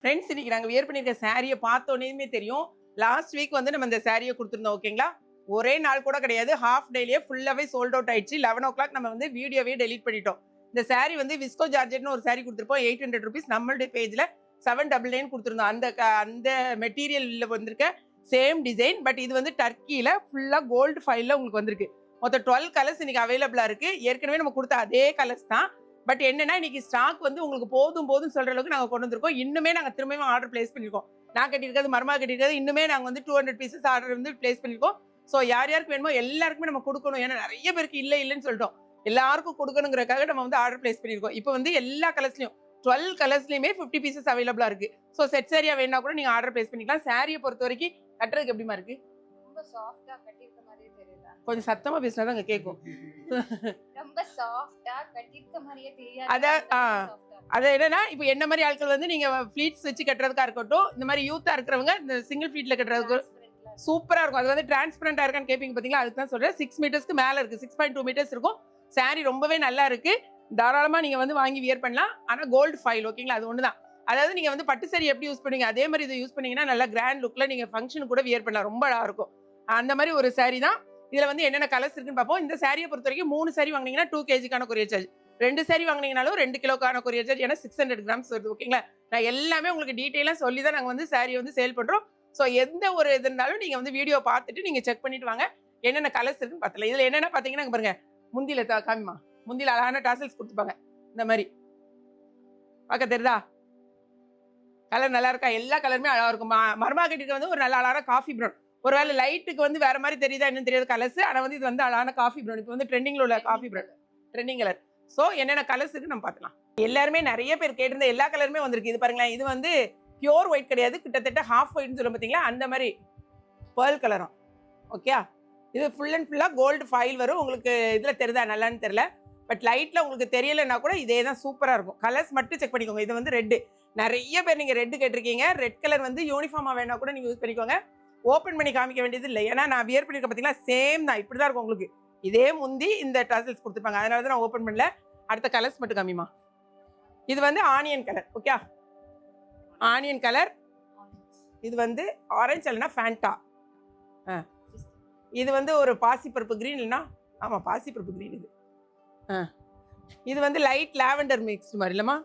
Friends இன்னைக்கு நாங்கள் wear பண்ணியிருக்க சாரியை பார்த்தோன்னே தெரியும். லாஸ்ட் வீக் வந்து நம்ம இந்த சாரியை கொடுத்துருந்தோம் ஓகேங்களா. ஒரே நாள் கூட கிடையாது, ஹாஃப் டேலேயே ஃபுல்லாகவே சோல்ட் அவுட் ஆயிடுச்சு. 11 o'clock நம்ம வந்து வீடியோவே டெலிட் பண்ணிட்டோம். இந்த சாரி வந்து விஸ்கோ ஜார்ஜெட்னு ஒரு சாரி கொடுத்துருப்போம், 800 rupees. நம்மளுடைய பேஜில் 799 கொடுத்துருந்தோம். அந்த மெட்டீரியலில் வந்திருக்க சேம் டிசைன், பட் இது வந்து டர்க்கியில் ஃபுல்லாக கோல்டு ஃபைலில் உங்களுக்கு வந்திருக்கு. மொத்தம் 12 கலர்ஸ் இன்னைக்கு அவைலபிளாக இருக்குது. ஏற்கனவே நம்ம கொடுத்த அதே கலர்ஸ் தான். பட் என்னன்னா இன்னைக்கு ஸ்டாக் வந்து உங்களுக்கு போதும் சொல்ற அளவுக்கு நாங்கள் கொண்டு வந்திருக்கோம். இன்னுமே நாங்கள் திரும்பியும் ஆர்டர் பிளேஸ் பண்ணிருக்கோம். நான் கட்டியிருக்கிறது, மர்மா கட்டியிருக்கிறது, இன்னுமே நாங்கள் வந்து 200 pieces ஆர்டர் வந்து பிளேஸ் பண்ணிருக்கோம். ஸோ யார் யாருக்கு வேணுமோ எல்லாருக்குமே நம்ம கொடுக்கணும். ஏன்னா நிறைய பேருக்கு இல்லைன்னு சொல்லிட்டோம். எல்லாருக்கும் கொடுக்கணுங்கிறக்காக நம்ம வந்து ஆர்டர் பிளேஸ் பண்ணிருக்கோம். இப்போ வந்து எல்லா கலர்ஸ்லையும் 12 கலர்ஸ்லையுமே 50 pieces அவைலபிளா இருக்கு. ஸோ செட் சாரியா வேணா கூட நீங்க ஆர்டர் பிளேஸ் பண்ணிக்கலாம். சாரியை பொறுத்த வரைக்கும் கட்டுறதுக்கு எப்படிமா இருக்கு? ரொம்ப சாஃப்ட்டா கட்டியிருக்க மாதிரியே தெரியல. கொஞ்சம் சத்தமா பேசினா தான் கேட்கும். ரொம்ப சாஃப்ட்டா கட்டியிருக்க மாதிரியே தெரியாது. அது என்னன்னா இப்போ என்ன மாதிரி ஆட்கள் வந்து நீங்க ஃபிளீட்ஸ் வச்சு கட்டுறதுக்கா இருக்கட்டும், இந்த மாதிரி யூத்தா இருக்கிறவங்க இந்த சிங்கிள் ஃபிளீட்ல கட்டுறதுக்கு சூப்பரா இருக்கும். அது வந்து டிரான்ஸ்பரண்டா இருக்கான்னு கேட்பீங்க பாத்தீங்களா, அதுக்கு தான் சொல்றேன். 6 மீட்டர்ஸ்க்கு மேல இருக்கு, 6.2 meters இருக்கும். சாரி ரொம்பவே நல்லா இருக்கு. தாராளமா நீங்க வந்து வாங்கி வியர் பண்ணலாம். ஆனா கோல்டு ஃபைல் ஓகேங்களா, அது ஒண்ணுதான். அதாவது நீங்க வந்து பட்டு சாரி எப்படி யூஸ் பண்ணுவீங்க அதே மாதிரி இதை யூஸ் பண்ணீங்கன்னா நல்லா கிராண்ட் லுக்ல நீங்க ஃபங்க்ஷன் கூட வியர் பண்ணலாம். ரொம்ப அழகா இருக்கும். அந்த மாதிரி ஒரு சாரி தான். இதுல வந்து என்னென்ன கலர்ஸ் இருக்குன்னு பார்ப்போம். இந்த சாரியை பொறுத்த வரைக்கும் 3 சாரி வாங்கினீங்கன்னா 2 kg கொரியர் சார்ஜ், 2 சாரி வாங்கினீங்கனாலும் 2 கிலோக்கான கொரியர் சார்ஜ், ஏன்னா 600 grams வருது ஓகேங்களா. நான் எல்லாமே உங்களுக்கு டீட்டெயிலாக சொல்லி தான் நாங்கள் வந்து சாரியை வந்து சேல் பண்றோம். ஸோ எந்த ஒரு இது இருந்தாலும் நீங்க வந்து வீடியோ பார்த்துட்டு நீங்க செக் பண்ணிட்டு வாங்க, என்னென்ன கலர்ஸ் இருக்குன்னு பார்த்தலாம். இதுல என்னென்ன பார்த்தீங்கன்னா பாருங்க, முந்தியில காமிமா, முந்தியில அழகான டாசல்ஸ் கொடுத்துப்பாங்க. இந்த மாதிரி பார்க்க தெரியுதா? கலர் நல்லா இருக்கா? எல்லா கலருமே அழகா இருக்கும். மர்மா கட்டிட்டு வந்து ஒரு நல்ல அழகான காஃபி ப்ரௌன். ஒருவேளை லைட்டுக்கு வந்து வேற மாதிரி தெரியுதா என்னன்னு தெரியாது கலர்ஸ். ஆனால் வந்து இது வந்து அழகான காஃபி ப்ரௌன். இப்போ வந்து ட்ரெண்டிங்ல உள்ள coffee brown, trending colour. So என்னென்ன கலர்ஸ் இருக்கு நம்ம பார்க்கலாம். எல்லாருமே நிறைய பேர் கேட்டிருந்த எல்லா கலருமே வந்திருக்கு. இது பாருங்களேன், இது வந்து பியோர் ஒயிட் கிடையாது, கிட்டத்தட்ட ஹாஃப் ஒயிட்னு சொல்ல பார்த்தீங்களா, அந்த மாதிரி பேர்ல் கலரும் ஓகே. இது ஃபுல் அண்ட் ஃபுல்லாக கோல்டு ஃபைல் வரும். உங்களுக்கு இதில் தெரியுதா நல்லான்னு தெரியல, பட் லைட்டில் உங்களுக்கு தெரியலைன்னா கூட இதே தான் சூப்பராக இருக்கும். கலர்ஸ் மட்டும் செக் பண்ணிக்கோங்க. இது வந்து ரெட்டு, நிறைய பேர் நீங்கள் ரெட்டு கேட்டிருக்கீங்க. ரெட் கலர் வந்து யூனிஃபார்மாக வேணா கூட நீங்கள் யூஸ் பண்ணிக்கோங்க. ஓப்பன் பண்ணி காமிக்க வேண்டியது இல்லை, ஏன்னா நான் வியர் பண்ணியிருக்கேன் பார்த்தீங்களா, சேம் தான், இப்படி தான் இருக்கும் உங்களுக்கு. இதே முந்தி இந்த டாசல்ஸ் கொடுத்துருப்பாங்க, அதனால தான் நான் ஓப்பன் பண்ணல. அடுத்த கலர்ஸ் மட்டும் காமிமா. இது வந்து onion colour okay, onion colour. இது வந்து ஆரஞ்சு இல்லைன்னா ஃபேண்டா. இது வந்து ஒரு பாசிப்பருப்பு கிரீன், இல்லைன்னா ஆமாம் பாசிப்பருப்பு கிரீன். இது இது வந்து லைட் லாவெண்டர் மிக்ஸ் மாதிரி இல்லைம்மா,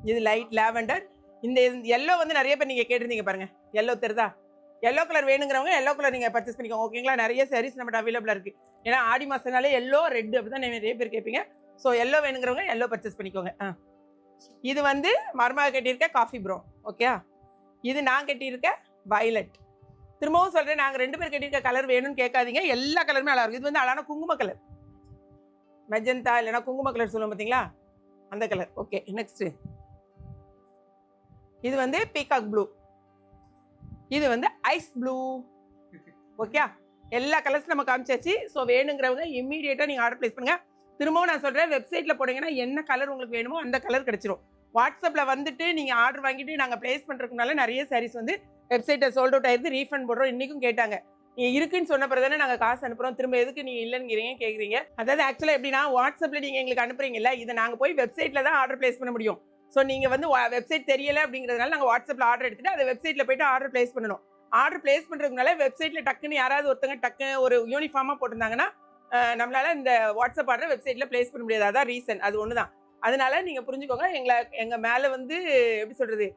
இது லைட் லாவெண்டர். இந்த எல்லோ வந்து நிறைய பேர் நீங்கள் கேட்டிருந்தீங்க பாருங்க, எல்லோ தெரியுதா? எல்லோ கலர் வேணுங்கிறவங்க எல்லோ கலர் நீங்கள் பர்ச்சேஸ் பண்ணிக்கோங்க ஓகேங்களா. நிறைய சாரீஸ் நம்மகிட்ட அவைலபிளாக இருக்குது. ஏன்னா ஆடி மாதனாலே எல்லோ ரெட் அப்படி தான் நிறைய பேர் கேட்பீங்க. ஸோ எல்லோ வேணுங்கிறவங்க எல்லோ பர்ச்சேஸ் பண்ணிக்கோங்க. இது வந்து மர்மா கட்டியிருக்க காஃபி ப்ரௌன் ஓகே. இது நான் கட்டியிருக்க வயலட். திரும்பவும் சொல்கிறேன், நாங்கள் 2 பேர் கட்டியிருக்க கலர் வேணும்னு கேட்காதீங்க, எல்லா கலருமே அழகாக இருக்கும். இது வந்து அழகான குங்கும கலர், மெஜந்தா இல்லைன்னா குங்கும கலர் சொல்லுவோம் பார்த்தீங்களா, அந்த கலர் ஓகே. நெக்ஸ்ட்டு இது வந்து பீகாக் ப்ளூ, இது வந்து ஐஸ் ப்ளூ ஓகே. எல்லா கலர்ஸ் நம்ம காமிச்சாச்சு. ஸோ வேணுங்கிறவங்க இம்மீடியட்டாக நீங்கள் ஆர்டர் ப்ளேஸ் பண்ணுங்கள். திரும்பவும் நான் சொல்கிறேன், வெப்சைட்டில் போனீங்கன்னா என்ன கலர் உங்களுக்கு வேணுமோ அந்த கலர் கிடச்சிரும். வாட்ஸ்அப்பில் வந்துட்டு நீங்கள் ஆர்டர் வாங்கிட்டு நாங்கள் ப்ளேஸ் பண்ணுறதுக்குனால நிறைய சாரீஸ் வந்து வெப்சைட்டை சோல்ட் அவுட் ஆயிடுது, ரீஃபண்ட் போடுறோம். இன்றைக்கும் கேட்டாங்க, நீங்கள் இருக்குன்னு சொன்ன பிறகு தானே நாங்கள் காசு அனுப்புகிறோம், திரும்ப எதுக்கு நீங்கள் இல்லைங்கிறீங்க கேட்குறீங்க. அதாவது ஆக்சுவலாக எப்படின்னா, வாட்ஸ்அப்பில் நீங்கள் எங்களுக்கு அனுப்புறீங்கல்ல, இதை நாங்கள் போய் வெப்சைட்டில் தான் ஆர்டர் ப்ளேஸ் பண்ண முடியும். ஸோ நீங்கள் வந்து வெப்சைட் தெரியலை அப்படிங்கிறதுனால நாங்கள் வாட்ஸ்அப்பில் ஆர்டர் எடுத்துகிட்டு அதை வெப்சைட்டில் போய்ட்டு ஆர்டர் ப்ளேஸ் பண்ணணும். ஆர்டர் பிளேஸ் பண்ணுறதுனால வெப்சைட்டில் டக்குன்னு யாராவது ஒருத்தங்க டக்குன்னு ஒரு யூனிஃபார்மாக போட்டிருந்தாங்கன்னா நம்மளால் இந்த வாட்ஸ்அப் ஆர்டர் வெப்சைட்டில் பிளேஸ் பண்ண முடியாது. அதான் ரீசன், அது ஒன்று தான். அதனால நீங்கள் புரிஞ்சுக்கோங்க, எங்கள் மேலே வந்து எப்படி சொல்கிறது,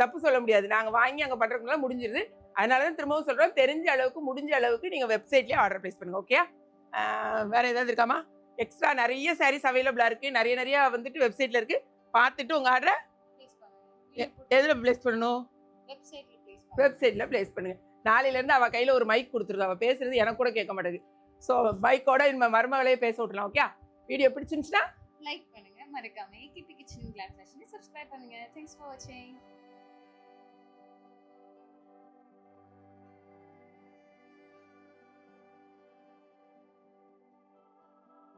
தப்பு சொல்ல முடியாது. நாங்கள் வாங்கி அங்கே பண்ணுறதுக்குனால முடிஞ்சிருது. அதனால தான் திரும்பவும் சொல்கிறோம், தெரிஞ்ச அளவுக்கு முடிஞ்ச அளவுக்கு நீங்கள் வெப்சைட்லேயே ஆர்டர் ப்ளேஸ் பண்ணுங்கள் ஓகே. வேறு ஏதாவது இருக்காமா? எக்ஸ்ட்ரா நிறைய சாரீஸ் அவைலபிளாக இருக்குது, நிறைய வந்துட்டு வெப்சைட்டில் இருக்குது. பார்த்துட்டு உங்கள் ஆர்டரை எதில் ப்ளேஸ் பண்ணணும்? வெப்சைட்டில் ப்ளேஸ் பண்ணுங்க. நாளையிலேருந்து அவள் கையில் ஒரு மைக் கொடுத்துருக்கா, அவள் பேசுறது எனக்கு கூட கேட்க மாட்டேங்குது. ஸோ மைக்கோட இந்த மருமகளையே பேச விட்டலாம் ஓகே. வீடியோ பிடிச்சிருந்துச்சுன்னா லைக் பண்ணுங்க, மறக்காம KP Kitchen Glad Fashion subscribe பண்ணுங்க. தேங்க்ஸ் ஃபார் வாட்சிங்.